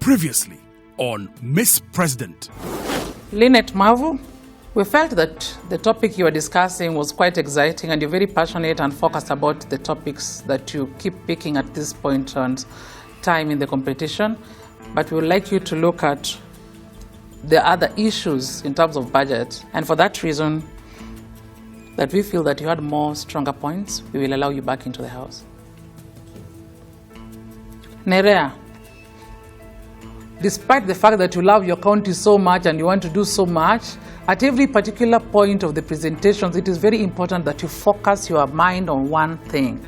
Previously on Miss President. Lynette Mavu, we felt that the topic you were discussing was quite exciting and you're very passionate and focused about the topics that you keep picking at this point in time in the competition. But we would like you to look at the other issues in terms of budget. And for that reason, that we feel that you had more stronger points, we will allow you back into the house. Nerea, despite the fact that you love your county so much and you want to do so much, at every particular point of the presentations, it is very important that you focus your mind on one thing.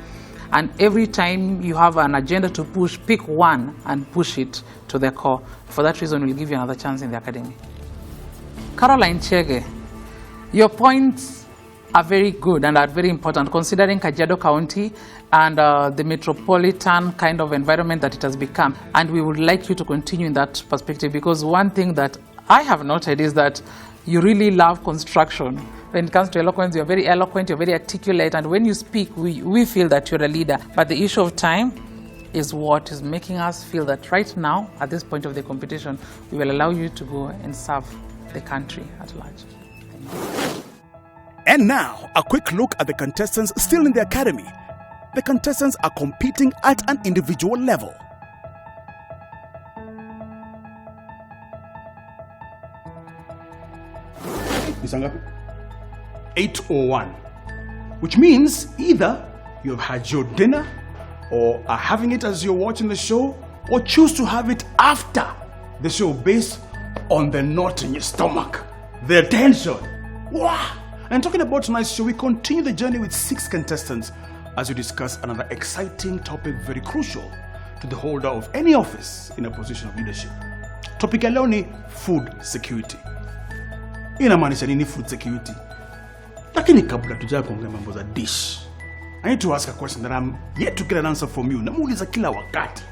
And every time you have an agenda to push, pick one and push it to the core. For that reason, we'll give you another chance in the academy. Caroline Chege, your points are very good and are very important considering Kajiado County and the metropolitan kind of environment that it has become. And we would like you to continue in that perspective, because one thing that I have noted is that you really love construction. When it comes to eloquence, you're very eloquent, you're very articulate, and when you speak, we feel that you're a leader. But the issue of time is what is making us feel that right now, at this point of the competition, we will allow you to go and serve the country at large. And now, a quick look at the contestants still in the academy. The contestants are competing at an individual level. Isangapi? 8:01, which means either you've had your dinner or are having it as you're watching the show, or choose to have it after the show based on the knot in your stomach, the tension. Wow! And talking about tonight's show, we continue the journey with 6 contestants as we discuss another exciting topic very crucial to the holder of any office in a position of leadership. Topic ya leo ni food security. Inamaanisha nini food security? Lakini kabla tujaje kuongea mambo za dish, I need to ask a question that I'm yet to get an answer from you. Namuuliza kila wakati.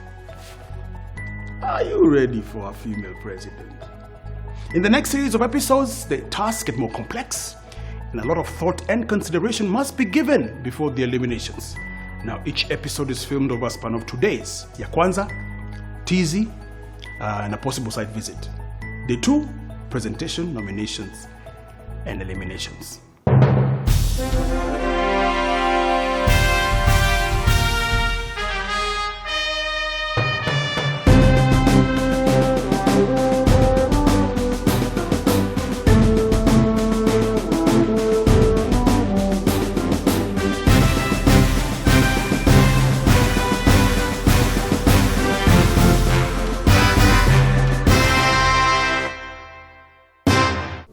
Are you ready for a female president? In the next series of episodes, the tasks get more complex, and a lot of thought and consideration must be given before the eliminations. Now, each episode is filmed over a span of 2 days. Ya kwanza, teasy, and a possible site visit. Day 2, presentation, nominations, and eliminations.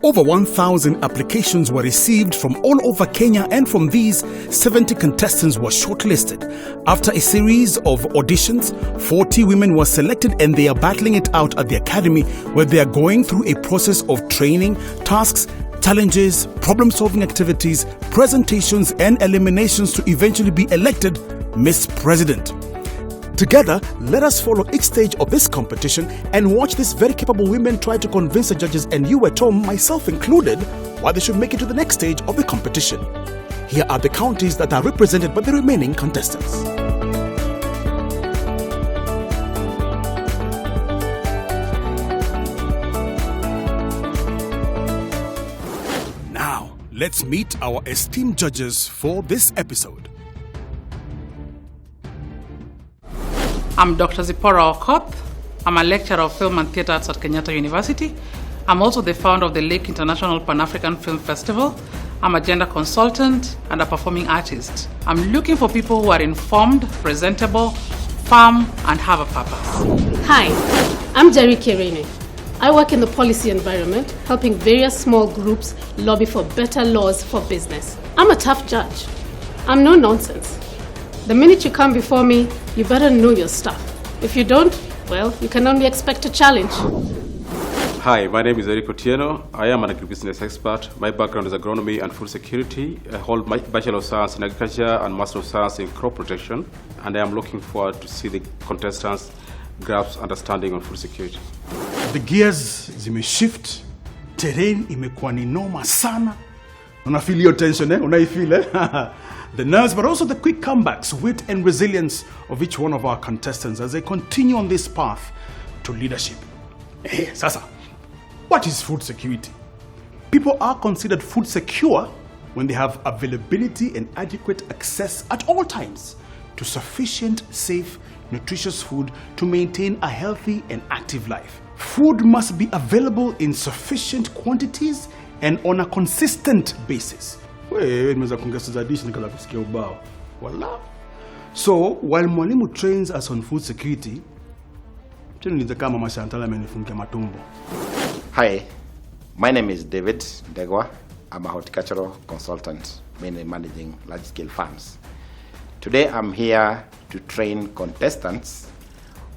Over 1,000 applications were received from all over Kenya, and from these, 70 contestants were shortlisted. After a series of auditions, 40 women were selected, and they are battling it out at the academy, where they are going through a process of training, tasks, challenges, problem-solving activities, presentations, and eliminations to eventually be elected Miss President. Together, let us follow each stage of this competition and watch these very capable women try to convince the judges and you at home, myself included, why they should make it to the next stage of the competition. Here are the counties that are represented by the remaining contestants. Now, let's meet our esteemed judges for this episode. I'm Dr. Zipporah Okoth. I'm a lecturer of film and theatre arts at Kenyatta University. I'm also the founder of the Lake International Pan-African Film Festival. I'm a gender consultant and a performing artist. I'm looking for people who are informed, presentable, firm, and have a purpose. Hi, I'm Jerry Kirene. I work in the policy environment, helping various small groups lobby for better laws for business. I'm a tough judge. I'm no nonsense. The minute you come before me, you better know your stuff. If you don't, well, you can only expect a challenge. Hi, my name is Eric Otieno. I am an agribusiness expert. My background is agronomy and food security. I hold my Bachelor of Science in Agriculture and Master of Science in Crop Protection. And I am looking forward to see the contestants grasp understanding on food security. The gears zimeshift, terrain imekuwa ni noma sana. Unafeel your tension, eh? Unaifeel, eh? The nerves, but also the quick comebacks, wit and resilience of each one of our contestants as they continue on this path to leadership. Sasa, what is food security? People are considered food secure when they have availability and adequate access at all times to sufficient, safe, nutritious food to maintain a healthy and active life. Food must be available in sufficient quantities and on a consistent basis. So, while Mwalimu trains us on food security, hi, my name is David Degwa. I'm a horticultural consultant, mainly managing large-scale farms. Today I'm here to train contestants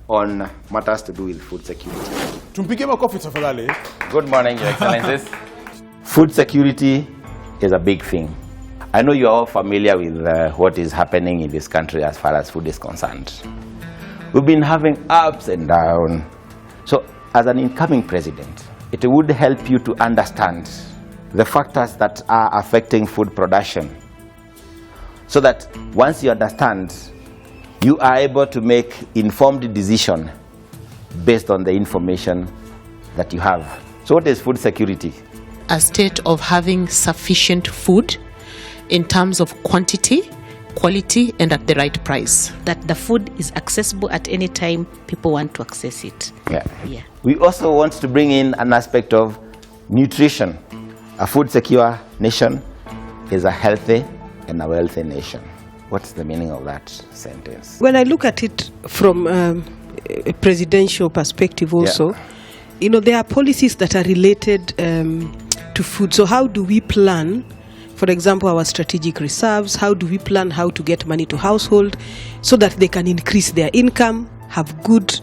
on matters to do with food security. Good morning, Your Excellencies. Food security is a big thing. I know you're all familiar with what is happening in this country as far as food is concerned. We've been having ups and downs. So as an incoming president, it would help you to understand the factors that are affecting food production, so that once you understand, you are able to make informed decision based on the information that you have. So what is food security? A state of having sufficient food in terms of quantity, quality, and at the right price. That the food is accessible at any time people want to access it. Yeah. We also want to bring in an aspect of nutrition. A food secure nation is a healthy and a wealthy nation. What's the meaning of that sentence? When I look at it from a presidential perspective also, there are policies that are related to food. So how do we plan, for example, our strategic reserves? How do we plan how to get money to household so that they can increase their income, have good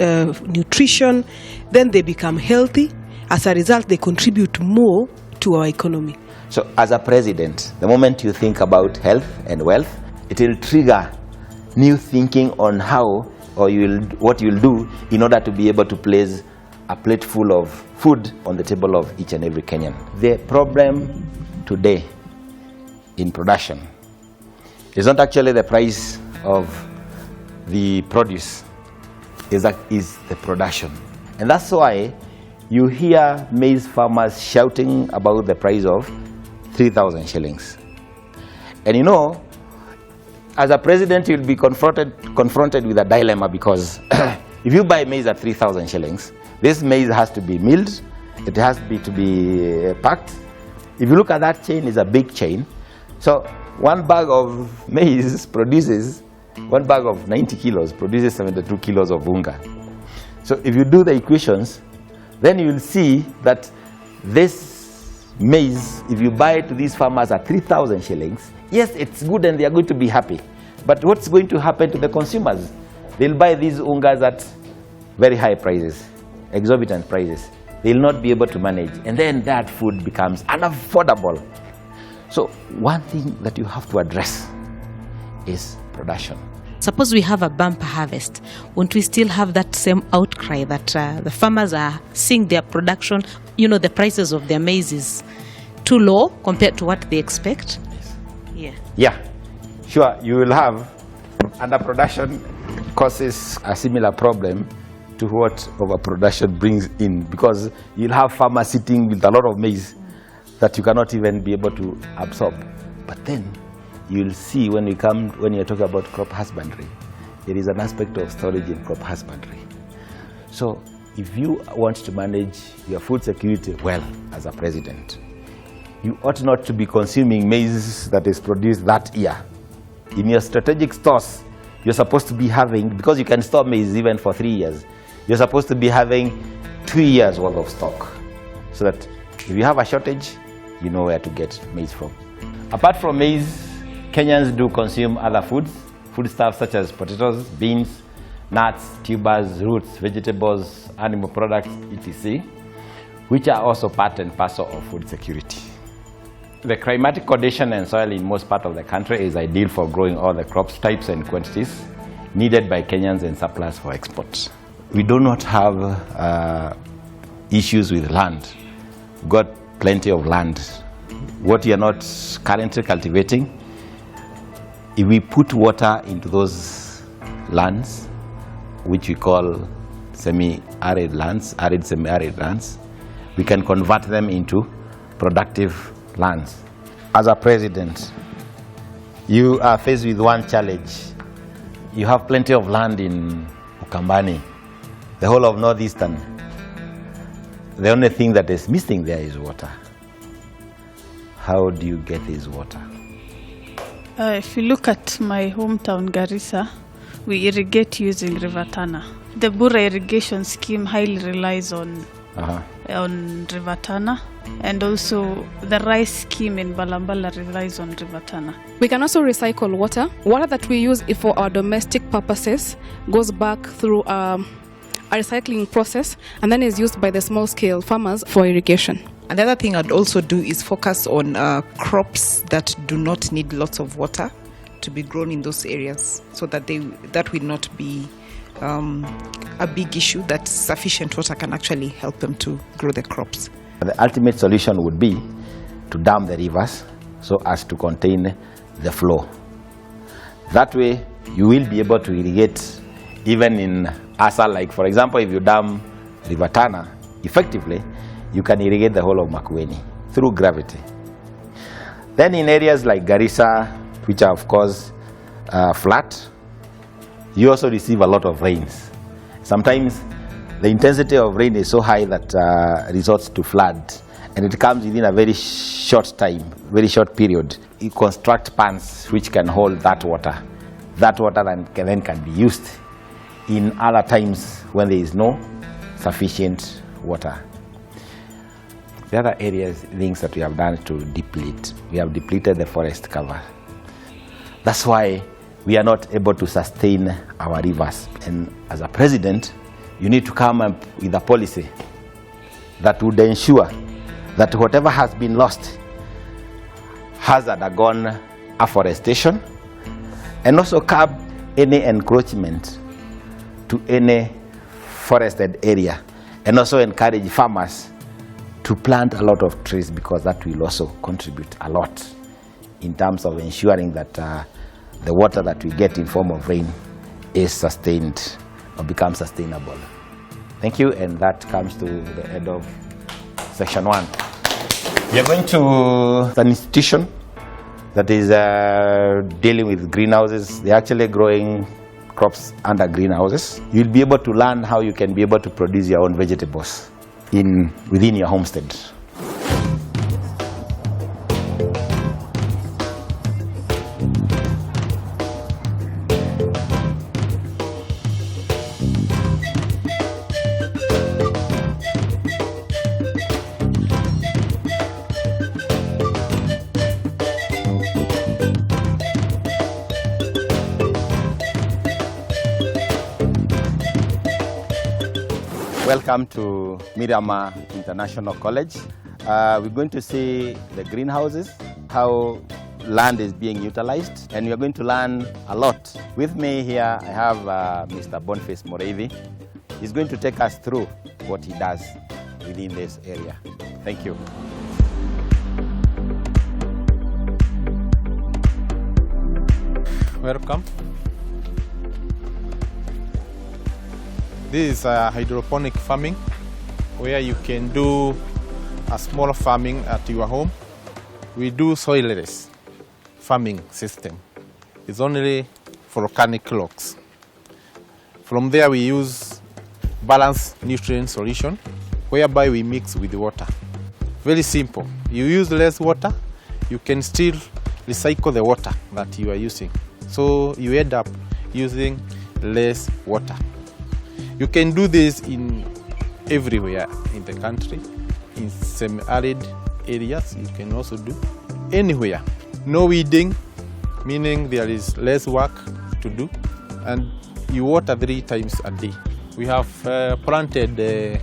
nutrition, then they become healthy. As a result, they contribute more to our economy. So as a president, the moment you think about health and wealth, it will trigger new thinking on how or what you'll do in order to be able to place a plate full of food on the table of each and every Kenyan. The problem today in production is not actually the price of the produce, is the production. And that's why you hear maize farmers shouting about the price of 3,000 shillings. And as a president, you'll be confronted with a dilemma, because if you buy maize at 3,000 shillings, this maize has to be milled, it has to be packed. If you look at that chain, it's a big chain. So one bag of maize produces, one bag of 90 kilos produces 72 kilos of unga. So if you do the equations, then you will see that this maize, if you buy it to these farmers at 3,000 shillings, yes, it's good and they are going to be happy. But what's going to happen to the consumers? They'll buy these ungas at very high prices, exorbitant prices. They'll not be able to manage. And then that food becomes unaffordable. So one thing that you have to address is production. Suppose we have a bumper harvest, won't we still have that same outcry that the farmers are seeing their production, the prices of their maize is too low compared to what they expect? Yeah, sure, you will have underproduction causes a similar problem to what overproduction brings in, because you'll have farmers sitting with a lot of maize that you cannot even be able to absorb. But then you'll see when you're talking about crop husbandry, there is an aspect of storage in crop husbandry. So if you want to manage your food security well as a president, you ought not to be consuming maize that is produced that year. In your strategic stores, you're supposed to be having, because you can store maize even for 3 years, you're supposed to be having 2 years worth of stock, so that if you have a shortage, you know where to get maize from. Apart from maize, Kenyans do consume other foodstuffs such as potatoes, beans, nuts, tubers, roots, vegetables, animal products, etc., which are also part and parcel of food security. The climatic condition and soil in most parts of the country is ideal for growing all the crops, types and quantities needed by Kenyans and surplus for export. We do not have issues with land. We've got plenty of land. What we are not currently cultivating, if we put water into those lands, which we call semi-arid lands, arid semi-arid lands, we can convert them into productive lands. As a president, you are faced with one challenge. You have plenty of land in Ukambani, the whole of northeastern. The only thing that is missing there is water. How do you get this water? If you look at my hometown, Garissa, we irrigate using River Tana. The Bura irrigation scheme highly relies on River Tana, and also the rice scheme in Balambala relies on River Tana. We can also recycle water. Water that we use for our domestic purposes goes back through a recycling process and then is used by the small-scale farmers for irrigation. And the other thing I'd also do is focus on crops that do not need lots of water to be grown in those areas, so that that will not be a big issue, that sufficient water can actually help them to grow the crops. The ultimate solution would be to dam the rivers so as to contain the flow. That way you will be able to irrigate even in Asa, like for example, if you dam River Tana, effectively you can irrigate the whole of Makueni through gravity. Then in areas like Garissa, which are of course flat, you also receive a lot of rains. Sometimes the intensity of rain is so high that resorts to flood, and it comes within a very short time, very short period. You construct ponds which can hold that water. That water then can be used in other times when there is no sufficient water. The other things that we have done to deplete, we have depleted the forest cover. That's why we are not able to sustain our rivers. And as a president, you need to come up with a policy that would ensure that whatever has been lost has undergone afforestation, and also curb any encroachment to any forested area, and also encourage farmers to plant a lot of trees, because that will also contribute a lot in terms of ensuring that the water that we get in form of rain is sustained or becomes sustainable. Thank you, and that comes to the end of section 1. We are going to an institution that is dealing with greenhouses. They're actually growing crops under greenhouses. You'll be able to learn how you can be able to produce your own vegetables within your homestead. Welcome to Miramar International College. We're going to see the greenhouses, how land is being utilized, and we're going to learn a lot. With me here, I have Mr. Boniface Moreithi. He's going to take us through what he does within this area. Thank you. Welcome. This is hydroponic farming, where you can do a small farming at your home. We do soilless farming system. It's only for organic rocks. From there we use balanced nutrient solution, whereby we mix with water. Very simple. You use less water, you can still recycle the water that you are using. So you end up using less water. You can do this in everywhere in the country. In semi-arid areas, you can also do anywhere. No weeding, meaning there is less work to do, and you water 3 times a day. We have planted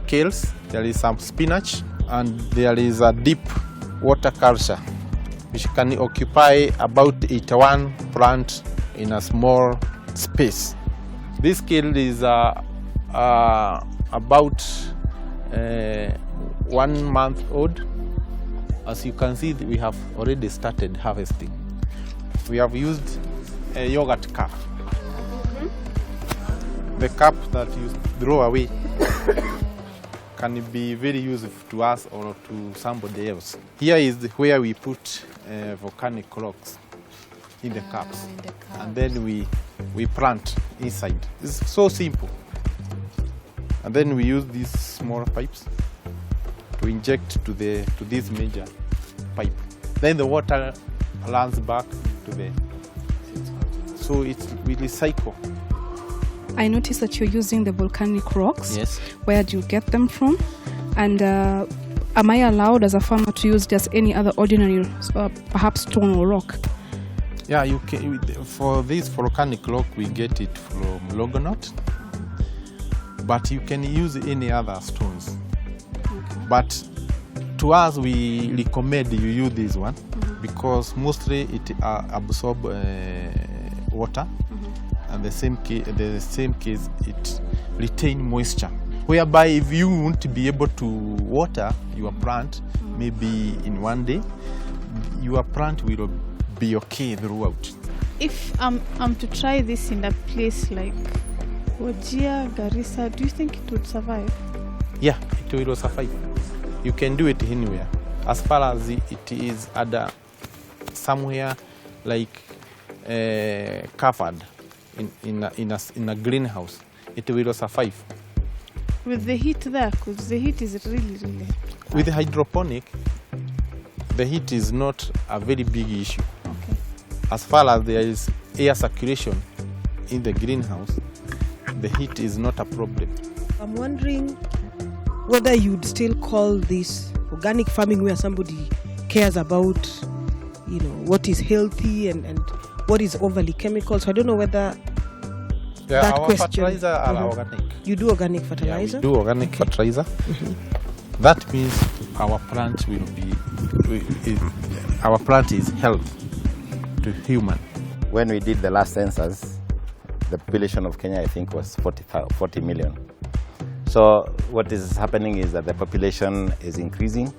kales, there is some spinach, and there is a deep water culture, which can occupy about 81 plants in a small space. This kale is about 1 month old. As you can see, we have already started harvesting. We have used a yogurt cup. the cup that you throw away can be very useful to us or to somebody else. Here is where we put volcanic rocks in the cups. And then we plant inside. It's so simple. And then we use these small pipes to inject to this major pipe. Then the water runs back to the, so we recycle. I noticed that you're using the volcanic rocks. Yes. Where do you get them from? And am I allowed as a farmer to use just any other ordinary, perhaps stone or rock? Yeah, you can. For this volcanic rock, we get it from Logonaut, but you can use any other stones. Okay. But to us, we recommend you use this one because mostly it absorbs water, and the same case it retains moisture. Whereby, if you want to be able to water your plant, maybe in one day, your plant will be okay throughout. If I'm to try this in a place like Wajir, Garissa, do you think it would survive? Yeah, it will survive. You can do it anywhere. As far as it is other somewhere like covered in a greenhouse, it will survive. With the heat there, because the heat is really high. With hydroponic, the heat is not a very big issue. Okay. As far as there is air circulation in the greenhouse, the heat is not a problem. I'm wondering whether you'd still call this organic farming where somebody cares about, what is healthy and what is overly chemical. So I don't know whether that our question. Fertilizer are organic. You do organic fertilizer? Yeah, we do organic fertilizer. That means our plant will be, our plant is health to human. When we did the last census, the population of Kenya, I think, was 40 million. So what is happening is that the population is increasing,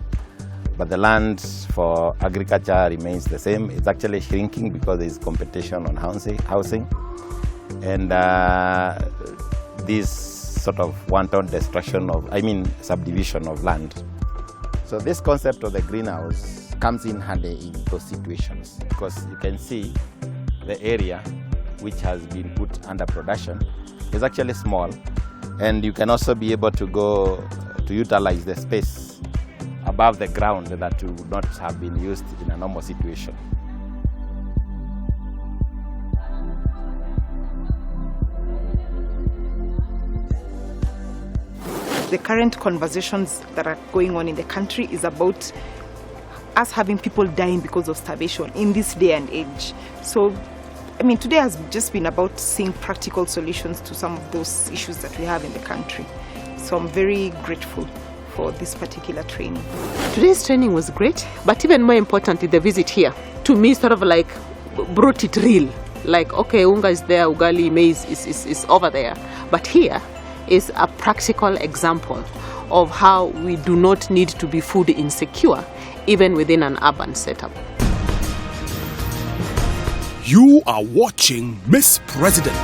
but the land for agriculture remains the same. It's actually shrinking because there is competition on housing. And this sort of wanton destruction subdivision of land. So this concept of the greenhouse comes in handy in those situations because you can see the area which has been put under production is actually small, and you can also be able to go to utilize the space above the ground that would not have been used in a normal situation. The current conversations that are going on in the country is about us having people dying because of starvation in this day and age. So, today has just been about seeing practical solutions to some of those issues that we have in the country. So I'm very grateful for this particular training. Today's training was great, but even more importantly, the visit here, to me, sort of like brought it real. Like, okay, unga is there, ugali, maize is over there. But here is a practical example of how we do not need to be food insecure, even within an urban setup. You are watching Miss President.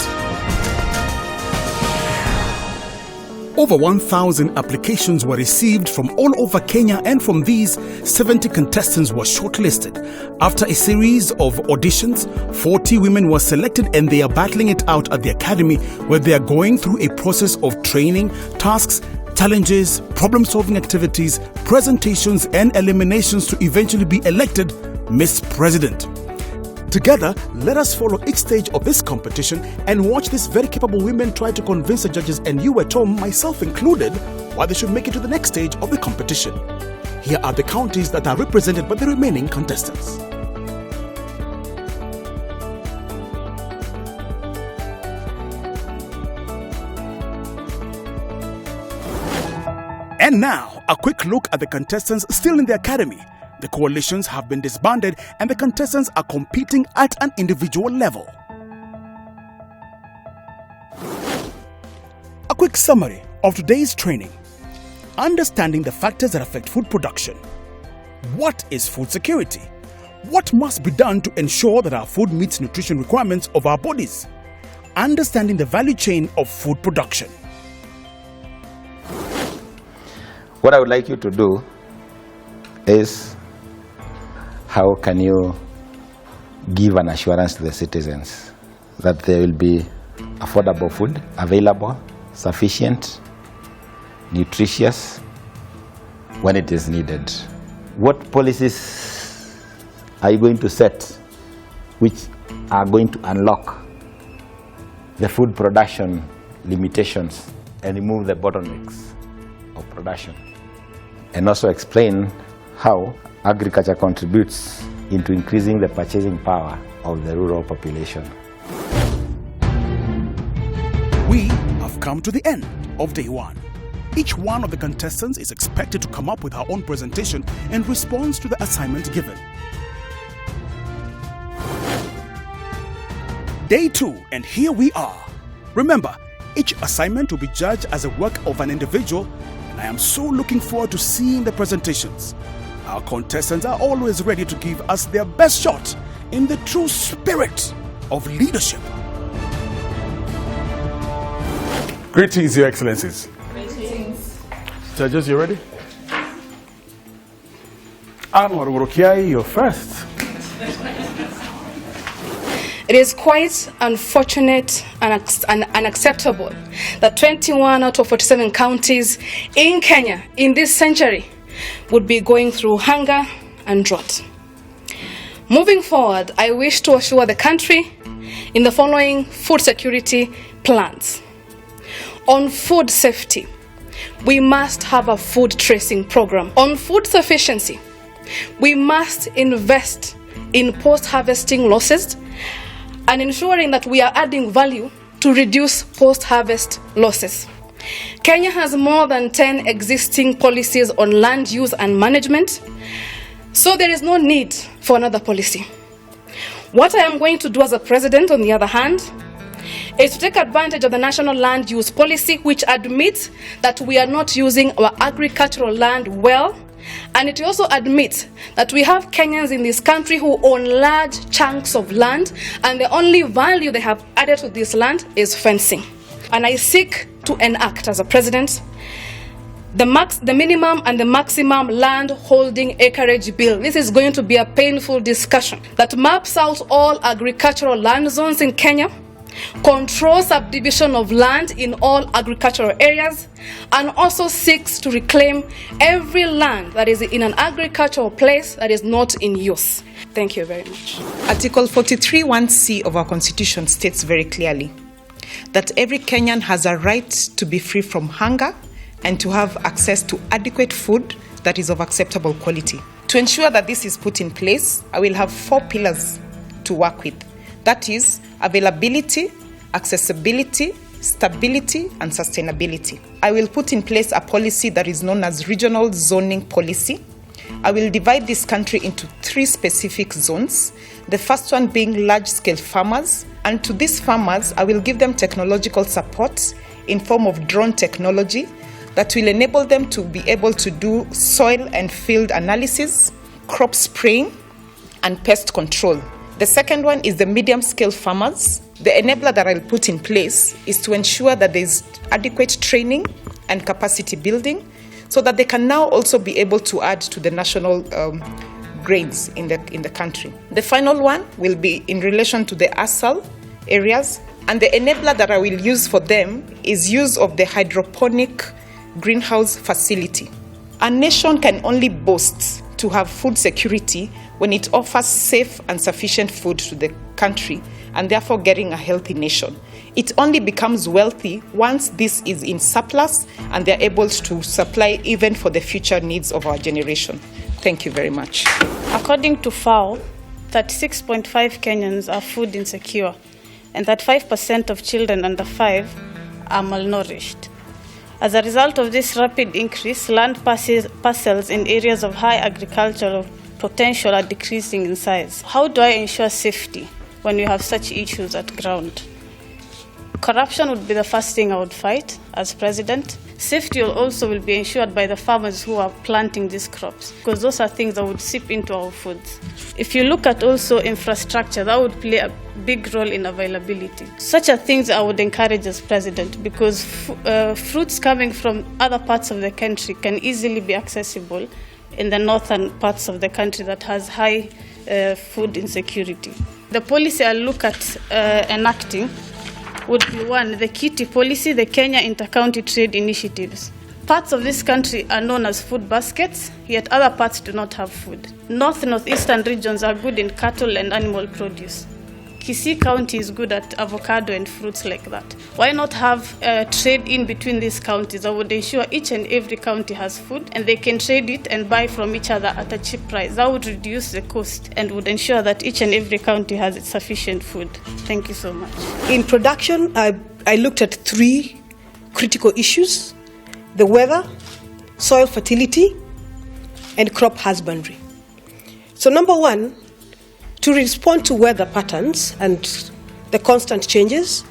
Over 1,000 applications were received from all over Kenya, and from these, 70 contestants were shortlisted. After a series of auditions, 40 women were selected, and they are battling it out at the academy, where they are going through a process of training, tasks, challenges, problem-solving activities, presentations, and eliminations to eventually be elected Miss President. Together, let us follow each stage of this competition and watch these very capable women try to convince the judges and you at home, myself included, why they should make it to the next stage of the competition. Here are the counties that are represented by the remaining contestants. And now, a quick look at the contestants still in the academy. The coalitions have been disbanded and the contestants are competing at an individual level. A quick summary of today's training. Understanding the factors that affect food production. What is food security? What must be done to ensure that our food meets nutrition requirements of our bodies? understanding the value chain of food production. What I would like you to do is, how can you give an assurance to the citizens that there will be affordable food available, sufficient, nutritious when it is needed? What policies are you going to set which are going to unlock the food production limitations and remove the bottlenecks of production? And also explain how agriculture contributes into increasing the purchasing power of the rural population. We have come to the end of day one. Each one of the contestants is expected to come up with her own presentation in response to the assignment given. Day two, and here we are. Remember, each assignment will be judged as a work of an individual, and I am so looking forward to seeing the presentations. Our contestants are always ready to give us their best shot in the true spirit of leadership. Greetings, Your Excellencies. Greetings. Judges, you ready? Anwar Urukiai, you're first. It is quite unfortunate and unacceptable that 21 out of 47 counties in Kenya in this century would be going through hunger and drought. Moving forward, I wish to assure the country in the following food security plans. On food safety, we must have a food tracing program. On food sufficiency, we must invest in post-harvesting losses and ensuring that we are adding value to reduce post-harvest losses. Kenya has more than 10 existing policies on land use and management, so there is no need for another policy. What I am going to do as a president, on the other hand, is to take advantage of the national land use policy, which admits that we are not using our agricultural land well, and it also admits that we have Kenyans in this country who own large chunks of land, and the only value they have added to this land is fencing. And I seek to enact, as a president, the minimum and the maximum land holding acreage bill. This is going to be a painful discussion that maps out all agricultural land zones in Kenya, controls subdivision of land in all agricultural areas, and also seeks to reclaim every land that is in an agricultural place that is not in use. Thank you very much. Article 43(1)(c) of our Constitution states very clearly that every Kenyan has a right to be free from hunger and to have access to adequate food that is of acceptable quality. To ensure that this is put in place, I will have 4 pillars to work with. That is availability, accessibility, stability, and sustainability. I will put in place a policy that is known as regional zoning policy. I will divide this country into 3 specific zones, the first one being large-scale farmers, and to these farmers, I will give them technological support in form of drone technology that will enable them to be able to do soil and field analysis, crop spraying, and pest control. The second one is the medium-scale farmers. The enabler that I'll put in place is to ensure that there's adequate training and capacity building so that they can now also be able to add to the national grains in the country. The final one will be in relation to the ASAL areas, and the enabler that I will use for them is use of the hydroponic greenhouse facility. A nation can only boast to have food security when it offers safe and sufficient food to the country, and therefore getting a healthy nation. It only becomes wealthy once this is in surplus and they're able to supply even for the future needs of our generation. Thank you very much. According to FAO, 36.5 Kenyans are food insecure, and that 5% of children under 5 are malnourished. As a result of this rapid increase, land parcels in areas of high agricultural potential are decreasing in size. How do I ensure safety when you have such issues at ground? Corruption would be the first thing I would fight as president. Safety also will be ensured by the farmers who are planting these crops, because those are things that would seep into our foods. If you look at also infrastructure, that would play a big role in availability. Such are things I would encourage as president, because fruits coming from other parts of the country can easily be accessible in the northern parts of the country that has high food insecurity. The policy I look at enacting would be one, the KITI policy, the Kenya Inter-County Trade Initiatives. Parts of this country are known as food baskets, yet other parts do not have food. Northeastern regions are good in cattle and animal produce. Kisii County is good at avocado and fruits like that. Why not have trade in between these counties? I would ensure each and every county has food and they can trade it and buy from each other at a cheap price. That would reduce the cost and would ensure that each and every county has sufficient food. Thank you so much. In production, I looked at 3 critical issues: the weather, soil fertility, and crop husbandry. So number 1, to respond to weather patterns and the constant changes,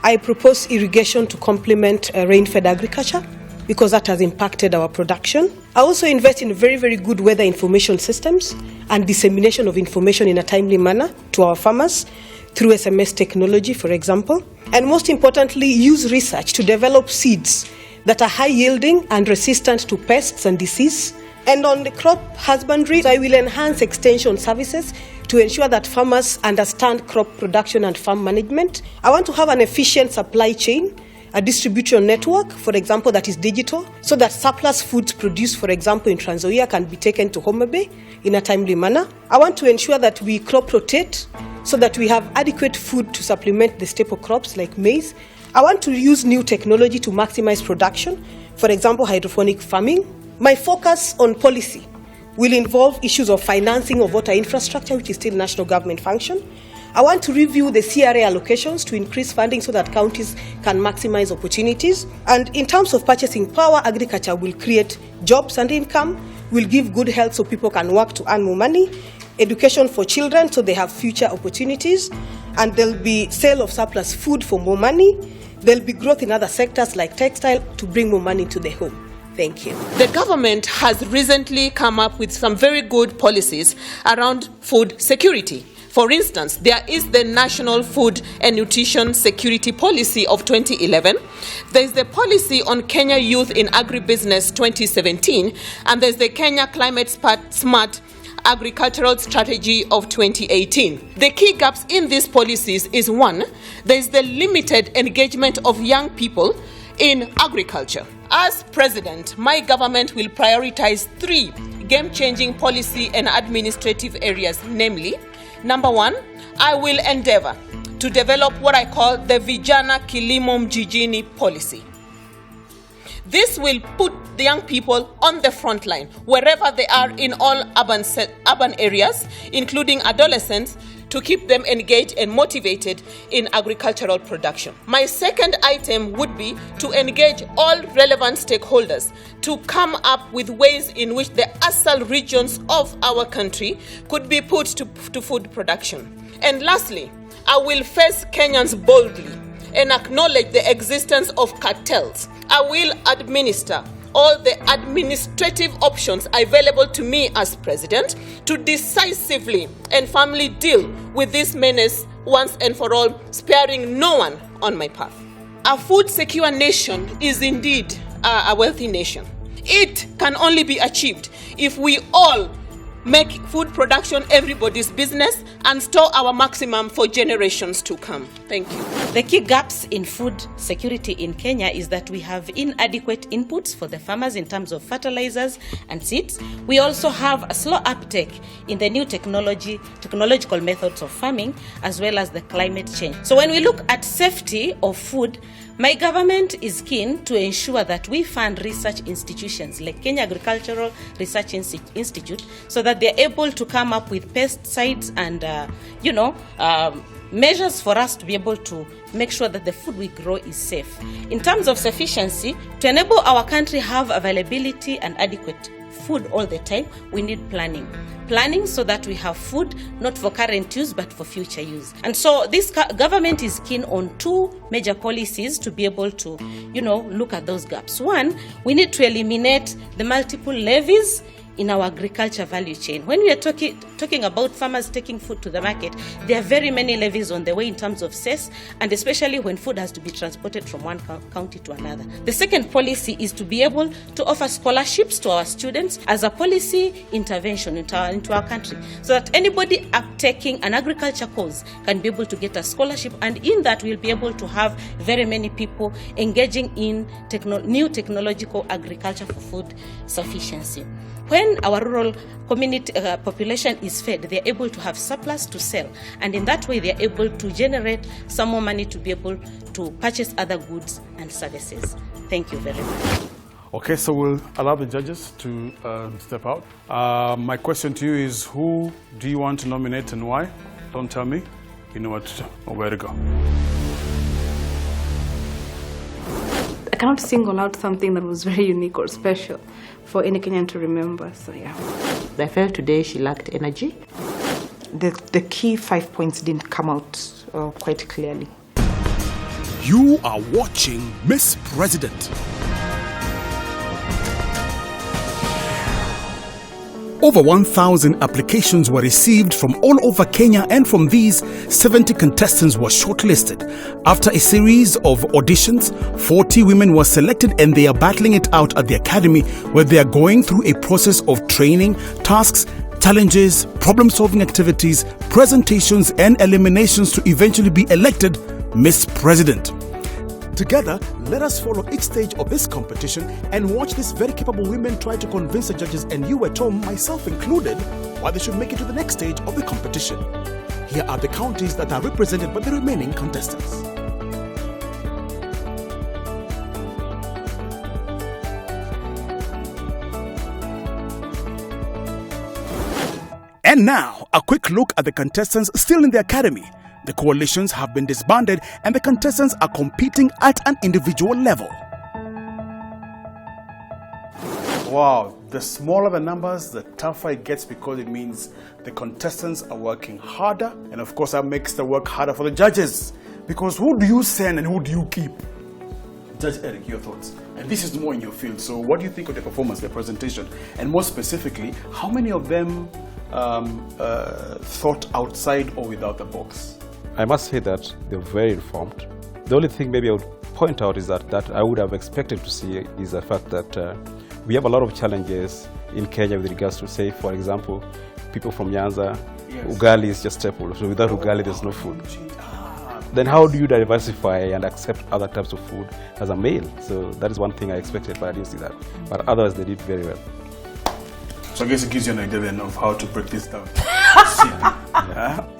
I propose irrigation to complement rain-fed agriculture, because that has impacted our production. I also invest in very, very good weather information systems and dissemination of information in a timely manner to our farmers through SMS technology, for example. And most importantly, use research to develop seeds that are high-yielding and resistant to pests and disease. And on the crop husbandry, I will enhance extension services to ensure that farmers understand crop production and farm management. I want to have an efficient supply chain, a distribution network, for example, that is digital, so that surplus foods produced, for example, in Trans Nzoia can be taken to Homa Bay in a timely manner. I want to ensure that we crop rotate so that we have adequate food to supplement the staple crops like maize. I want to use new technology to maximize production, for example, hydroponic farming. My focus on policy will involve issues of financing of water infrastructure, which is still national government function. I want to review the CRA allocations to increase funding so that counties can maximize opportunities. And in terms of purchasing power, agriculture will create jobs and income, will give good health so people can work to earn more money, education for children so they have future opportunities, and there'll be sale of surplus food for more money. There'll be growth in other sectors like textile to bring more money to the home. Thank you. The government has recently come up with some very good policies around food security. For instance, there is the National Food and Nutrition Security Policy of 2011. There is the Policy on Kenya Youth in Agribusiness 2017, and there's the Kenya Climate Smart Agricultural Strategy of 2018. The key gaps in these policies is 1, there is the limited engagement of young people in agriculture. As president, my government will prioritize 3 game-changing policy and administrative areas, namely, number 1, I will endeavor to develop what I call the Vijana Kilimo Mjijini policy. This will put the young people on the front line, wherever they are in all urban areas, including adolescents, to keep them engaged and motivated in agricultural production. My second item would be to engage all relevant stakeholders to come up with ways in which the ASAL regions of our country could be put to food production. And lastly, I will face Kenyans boldly and acknowledge the existence of cartels. I will administer all the administrative options available to me as president to decisively and firmly deal with this menace once and for all, sparing no one on my path. A food secure nation is indeed a wealthy nation. It can only be achieved if we all make food production everybody's business and store our maximum for generations to come. Thank you. The key gaps in food security in Kenya is that we have inadequate inputs for the farmers in terms of fertilizers and seeds. We also have a slow uptake in the new technological methods of farming, as well as the climate change. So when we look at safety of food, my government is keen to ensure that we fund research institutions like Kenya Agricultural Research Institute so that they're able to come up with pesticides and, measures for us to be able to make sure that the food we grow is safe. In terms of sufficiency, to enable our country have availability and adequate food all the time, we need planning. Planning so that we have food not for current use but for future use. And so this government is keen on two major policies to be able to, look at those gaps. One, we need to eliminate the multiple levies in our agriculture value chain. When we are talking about farmers taking food to the market, there are very many levies on the way in terms of cess, and especially when food has to be transported from one county to another. The second policy is to be able to offer scholarships to our students as a policy intervention into our country, so that anybody taking an agriculture course can be able to get a scholarship, and in that we'll be able to have very many people engaging in new technological agriculture for food sufficiency. When our rural community population is fed, they're able to have surplus to sell, and in that way they're able to generate some more money to be able to purchase other goods and services. Thank you very much. Okay, so we'll allow the judges to step out. My question to you is, who do you want to nominate and why? Don't tell me. You know what to do or where to go. I cannot single out something that was very unique or special for any Kenyan to remember. So yeah. I felt today she lacked energy. The key 5 points didn't come out quite clearly. You are watching Miss President. Over 1,000 applications were received from all over Kenya, and from these, 70 contestants were shortlisted. After a series of auditions, 40 women were selected, and they are battling it out at the academy, where they are going through a process of training, tasks, challenges, problem-solving activities, presentations, and eliminations to eventually be elected Miss President. Together, let us follow each stage of this competition and watch these very capable women try to convince the judges and you at home, myself included, why they should make it to the next stage of the competition. Here are the counties that are represented by the remaining contestants. And now, a quick look at the contestants still in the academy. The coalitions have been disbanded and the contestants are competing at an individual level. Wow, the smaller the numbers, the tougher it gets, because it means the contestants are working harder, and of course that makes the work harder for the judges, because who do you send and who do you keep? Judge Eric, your thoughts. And this is more in your field, so what do you think of the performance, the presentation, and more specifically, how many of them thought outside or without the box? I must say that they're very informed. The only thing maybe I would point out is that I would have expected to see is the fact that we have a lot of challenges in Kenya with regards to, say, for example, people from Nyanza. Yes. Ugali is just staple, so without ugali there's no food. Then how do you diversify and accept other types of food as a male? So that is one thing I expected, but I didn't see that. But otherwise they did very well. So I guess it gives you an idea then of how to break this down.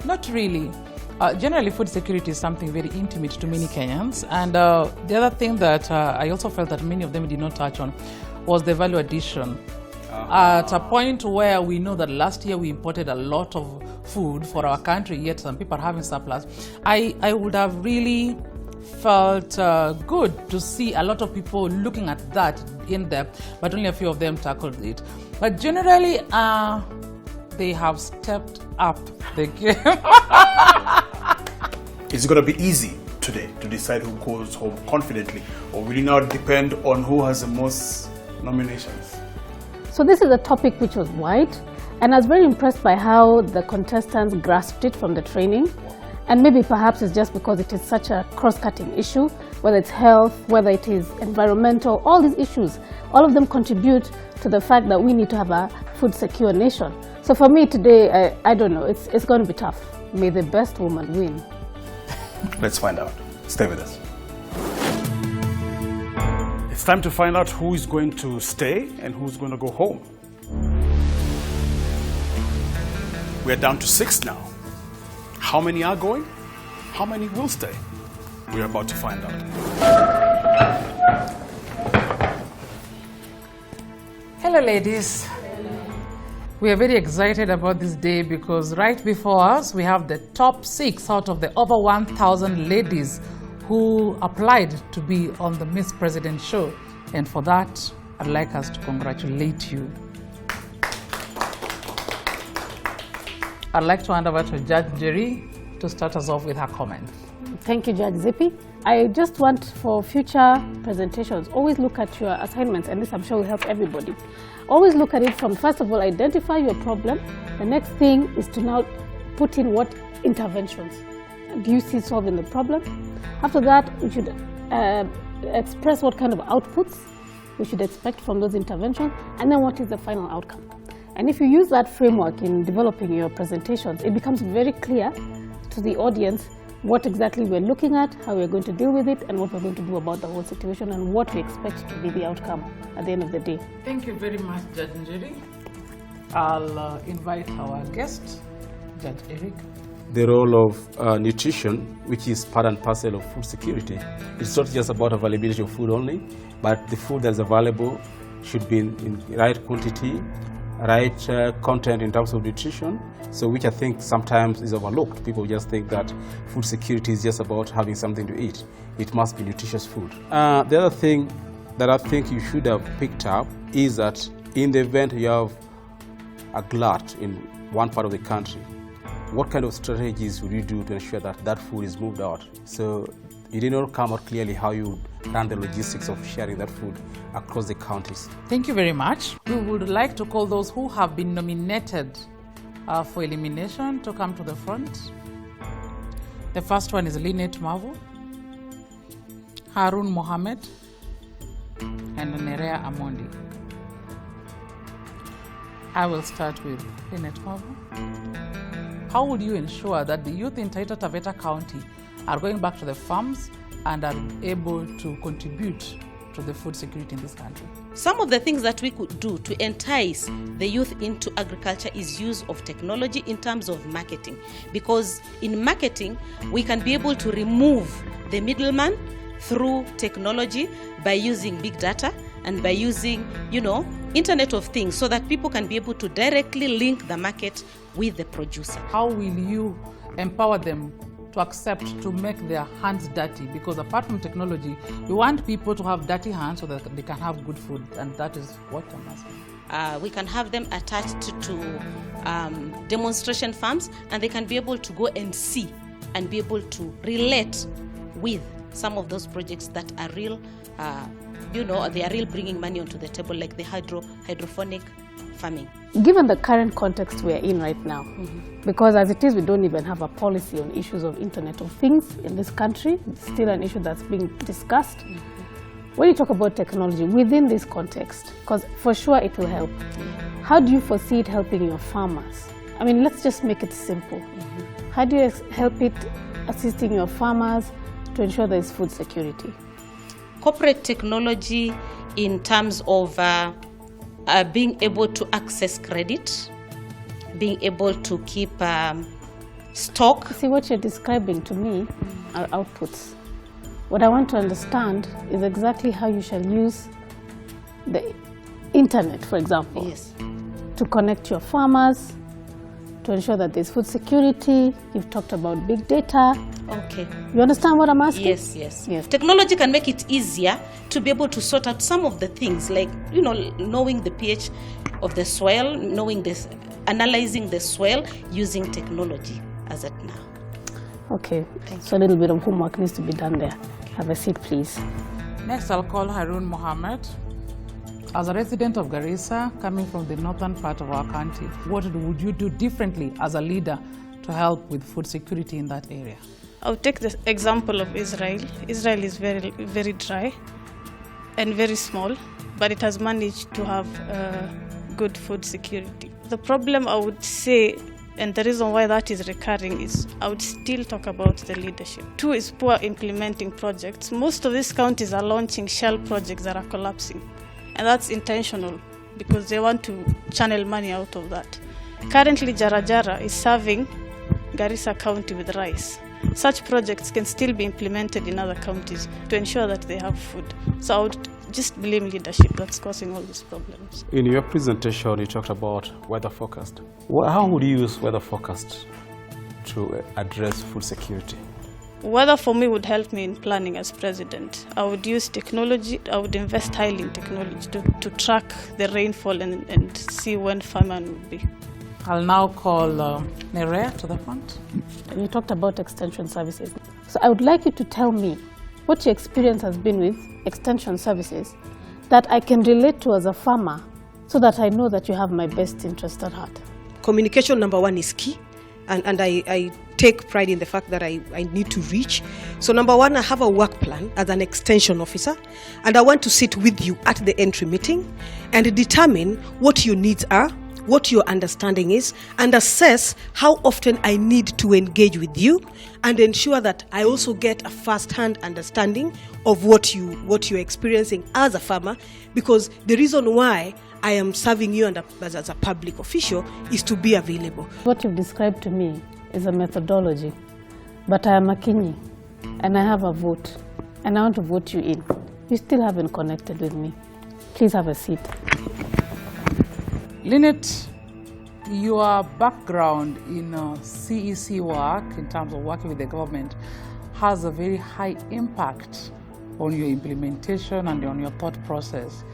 Not really. Generally, food security is something very intimate to many Kenyans. And the other thing that I also felt that many of them did not touch on was the value addition. At a point where we know that last year we imported a lot of food for our country, yet some people are having surplus, I would have really felt good to see a lot of people looking at that in depth, but only a few of them tackled it. But generally, they have stepped up the game. It's going to be easy today to decide who goes home confidently, or will it now depend on who has the most nominations? So this is a topic which was wide, and I was very impressed by how the contestants grasped it from the training. And maybe perhaps it's just because it is such a cross-cutting issue, whether it's health, whether it is environmental, all these issues, all of them contribute to the fact that we need to have a food secure nation. So for me today, I don't know, it's going to be tough. May the best woman win. Let's find out. Stay with us. It's time to find out who is going to stay and who's going to go home. We're down to 6 now. How many are going? How many will stay? We're about to find out. Hello, ladies. We are very excited about this day because right before us, we have the top 6 out of the over 1,000 ladies who applied to be on the Miss President show. And for that, I'd like us to congratulate you. I'd like to hand over to Judge Jerry to start us off with her comments. Thank you, Judge Zippy. I just want for future presentations, always look at your assignments, and this I'm sure will help everybody. Always look at it from, first of all, identify your problem. The next thing is to now put in what interventions do you see solving the problem. After that, we should express what kind of outputs we should expect from those interventions, and then what is the final outcome. And if you use that framework in developing your presentations, it becomes very clear to the audience what exactly we're looking at, how we're going to deal with it, and what we're going to do about the whole situation, and what we expect to be the outcome at the end of the day. Thank you very much, Judge Njeri. I'll invite our guest, Judge Eric. The role of nutrition, which is part and parcel of food security, it's not just about availability of food only, but the food that's available should be in right quantity, right content in terms of nutrition, so which I think sometimes is overlooked. People just think that food security is just about having something to eat. It must be nutritious food. The other thing that I think you should have picked up is that in the event you have a glut in one part of the country, what kind of strategies would you do to ensure that that food is moved out? So it did not come out clearly how you run the logistics of sharing that food across the counties. Thank you very much. We would like to call those who have been nominated for elimination to come to the front. The first one is Lynette Mavu, Harun Mohammed, and Nerea Amondi. I will start with Lynette Mavu. How would you ensure that the youth in Taita Taveta County are going back to the farms and are able to contribute to the food security in this country? Some of the things that we could do to entice the youth into agriculture is use of technology in terms of marketing. Because in marketing, we can be able to remove the middleman through technology by using big data and by using, Internet of Things, so that people can be able to directly link the market with the producer. How will you empower them to accept to make their hands dirty? Because apart from technology, we want people to have dirty hands so that they can have good food, and that is what I'm asking. We can have them attached to demonstration farms, and they can be able to go and see and be able to relate with some of those projects that are real, they are real bringing money onto the table, like the hydroponic farming. Given the current context we're in right now, because as it is, we don't even have a policy on issues of Internet of Things in this country. It's still an issue that's being discussed. When you talk about technology within this context, because for sure it will help, how do you foresee it helping your farmers? I mean, let's just make it simple. How do you help it assisting your farmers to ensure there is food security? Corporate technology in terms of being able to access credit, being able to keep stock. See, what you're describing to me are outputs. What I want to understand is exactly how you shall use the internet, for example, to connect your farmers, to ensure that there's food security. You've talked about big data. Okay. You understand what I'm asking? Yes. Technology can make it easier to be able to sort out some of the things, like, knowing the pH of the soil, analyzing the soil using technology as at now. Okay. So a little bit of homework needs to be done there. Have a seat, please. Next, I'll call Harun Mohammed. As a resident of Garissa, coming from the northern part of our country, what would you do differently as a leader to help with food security in that area? I'll take the example of Israel. Israel is very, very dry and very small, but it has managed to have good food security. The problem, I would say, and the reason why that is recurring, is I would still talk about the leadership. 2 is poor implementing projects. Most of these counties are launching shell projects that are collapsing. And that's intentional because they want to channel money out of that. Currently, Jara Jara is serving Garissa County with rice. Such projects can still be implemented in other counties to ensure that they have food. So I would just blame leadership that's causing all these problems. In your presentation, you talked about weather forecast. How would you use weather forecast to address food security? Weather for me would help me in planning as president. I would use technology. I would invest highly in technology to track the rainfall and see when famine would be. I'll now call Nerea to the front. You talked about extension services. So I would like you to tell me what your experience has been with extension services that I can relate to as a farmer so that I know that you have my best interest at heart. Communication, number one, is key. And I take pride in the fact that I need to reach. So number one, I have a work plan as an extension officer, and I want to sit with you at the entry meeting and determine what your needs are, what your understanding is, and assess how often I need to engage with you, and ensure that I also get a first-hand understanding of what you're experiencing as a farmer, because the reason why I am serving you as a public official is to be available. What you've described to me is a methodology, but I am a Kenyan and I have a vote and I want to vote you in. You still haven't connected with me. Please have a seat. Lynette, your background in CEC work, in terms of working with the government, has a very high impact on your implementation and on your thought process.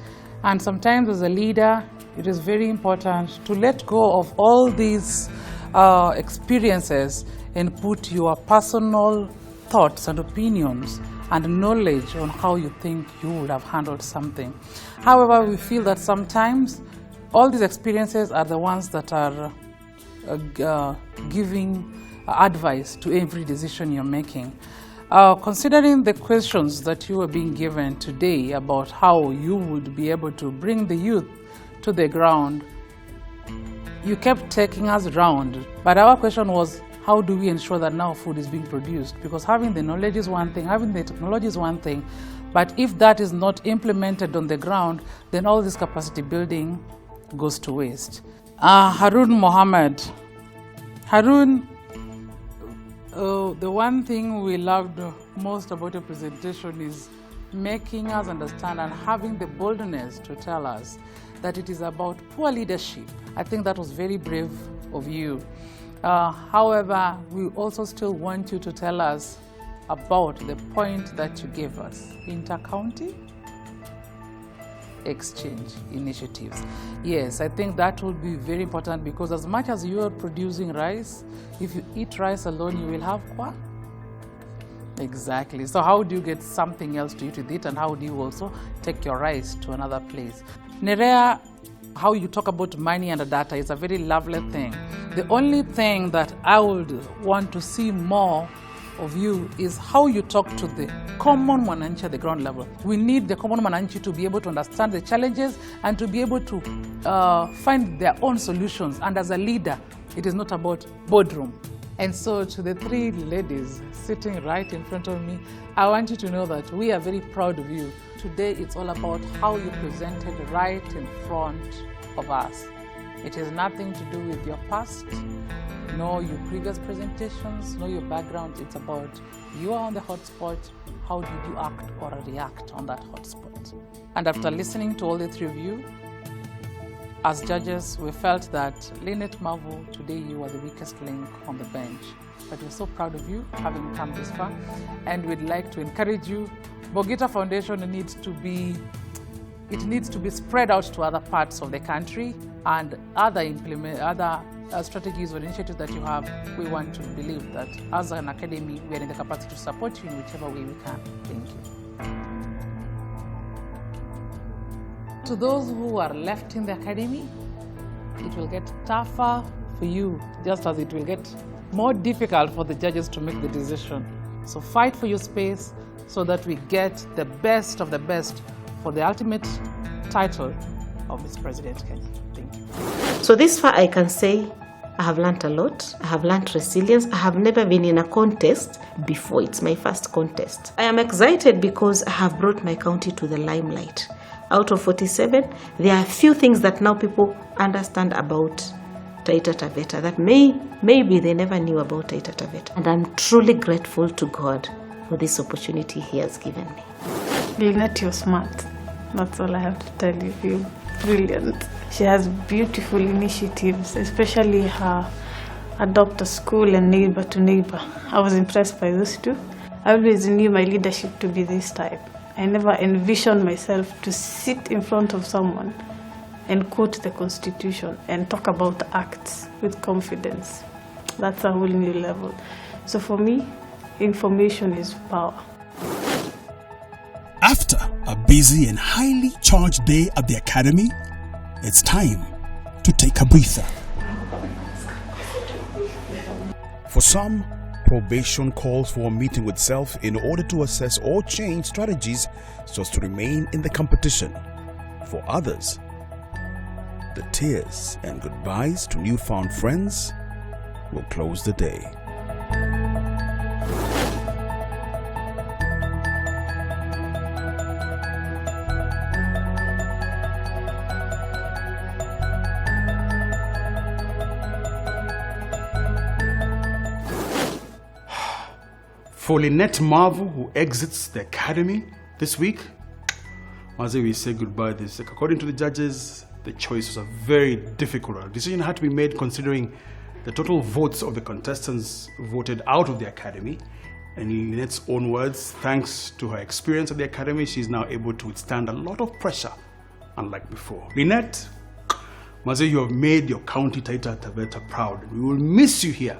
And sometimes as a leader, it is very important to let go of all these experiences and put your personal thoughts and opinions and knowledge on how you think you would have handled something. However, we feel that sometimes all these experiences are the ones that are giving advice to every decision you're making. Considering the questions that you are being given today about how you would be able to bring the youth to the ground, you kept taking us around. But our question was, how do we ensure that now food is being produced? Because having the knowledge is one thing, having the technology is one thing, but if that is not implemented on the ground, then all this capacity building goes to waste. Harun Mohammed. Harun, the one thing we loved most about your presentation is making us understand and having the boldness to tell us that it is about poor leadership. I think that was very brave of you. However, we also still want you to tell us about the point that you gave us, inter-county exchange initiatives. Yes, I think that would be very important, because as much as you are producing rice, if you eat rice alone, you will have kwa. Exactly. So how do you get something else to eat with it, and how do you also take your rice to another place? Nerea, how you talk about money and data is a very lovely thing. The only thing that I would want to see more of you is how you talk to the common mwananchi at the ground level. We need the common mwananchi to be able to understand the challenges and to be able to find their own solutions. And as a leader, it is not about boardroom. And so to the three ladies sitting right in front of me, I want you to know that we are very proud of you. Today it's all about how you presented right in front of us. It has nothing to do with your past, nor your previous presentations, nor your background. It's about you are on the hotspot. How did you act or react on that hotspot? And after listening to all the three of you, as judges, we felt that Lynette Marvel, today you are the weakest link on the bench. But we're so proud of you having come this far, and we'd like to encourage you. Bogita Foundation needs to be spread out to other parts of the country, and other strategies or initiatives that you have. We want to believe that as an academy, we are in the capacity to support you in whichever way we can. Thank you. To those who are left in the academy, it will get tougher for you, just as it will get more difficult for the judges to make the decision. So fight for your space so that we get the best of the best for the ultimate title of Miss President Kenya. Thank you. So this far I can say I have learned a lot. I have learned resilience. I have never been in a contest before. It's my first contest. I am excited because I have brought my county to the limelight. Out of 47, there are a few things that now people understand about Taita Taveta that maybe they never knew about Taita Taveta. And I'm truly grateful to God for this opportunity He has given me. Lynette, you're smart. That's all I have to tell you. You're brilliant. She has beautiful initiatives, especially her adopt a school and neighbor to neighbor. I was impressed by those two. I always knew my leadership to be this type. I never envisioned myself to sit in front of someone and quote the Constitution and talk about acts with confidence. That's a whole new level. So for me, information is power. After a busy and highly charged day at the academy, it's time to take a breather. For some, probation calls for a meeting with self in order to assess or change strategies so as to remain in the competition. For others, the tears and goodbyes to newfound friends will close the day. For Lynette Marvel, who exits the academy this week, as we say goodbye this week. According to the judges, the choice was a very difficult one. A decision had to be made considering the total votes of the contestants voted out of the academy. And in Lynette's own words, thanks to her experience at the academy, she's now able to withstand a lot of pressure, unlike before. Lynette, Maze, you have made your county Taita Taveta proud. We will miss you here.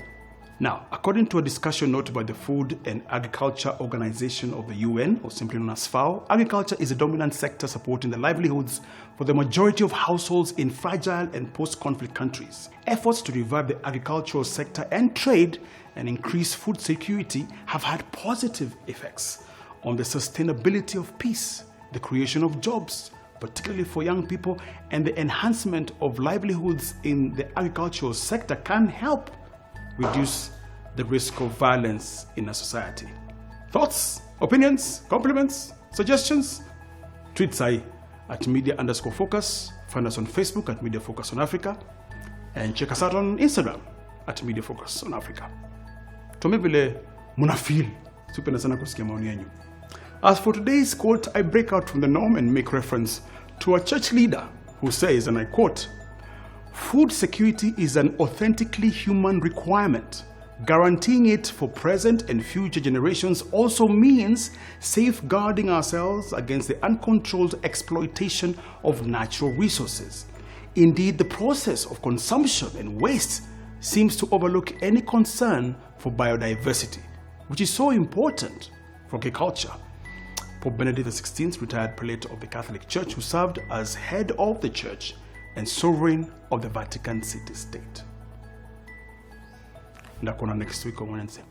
Now, according to a discussion note by the Food and Agriculture Organization of the UN, or simply known as FAO, agriculture is a dominant sector supporting the livelihoods for the majority of households in fragile and post-conflict countries. Efforts to revive the agricultural sector and trade and increase food security have had positive effects on the sustainability of peace, the creation of jobs, particularly for young people, and the enhancement of livelihoods in the agricultural sector can help reduce the risk of violence in a society. Thoughts, opinions, compliments, suggestions? Tweet Sai at media_focus. Find us on Facebook at Media Focus on Africa. And check us out on Instagram at Media Focus on Africa. Tumebile munafil. Supenda sana kusikia maoni yenu. As for today's quote, I break out from the norm and make reference to a church leader who says, and I quote, "Food security is an authentically human requirement. Guaranteeing it for present and future generations also means safeguarding ourselves against the uncontrolled exploitation of natural resources. Indeed, the process of consumption and waste seems to overlook any concern for biodiversity, which is so important for agriculture." Pope Benedict XVI, retired prelate of the Catholic Church, who served as head of the church and sovereign of the Vatican City State. Ndakona next week on Wednesday.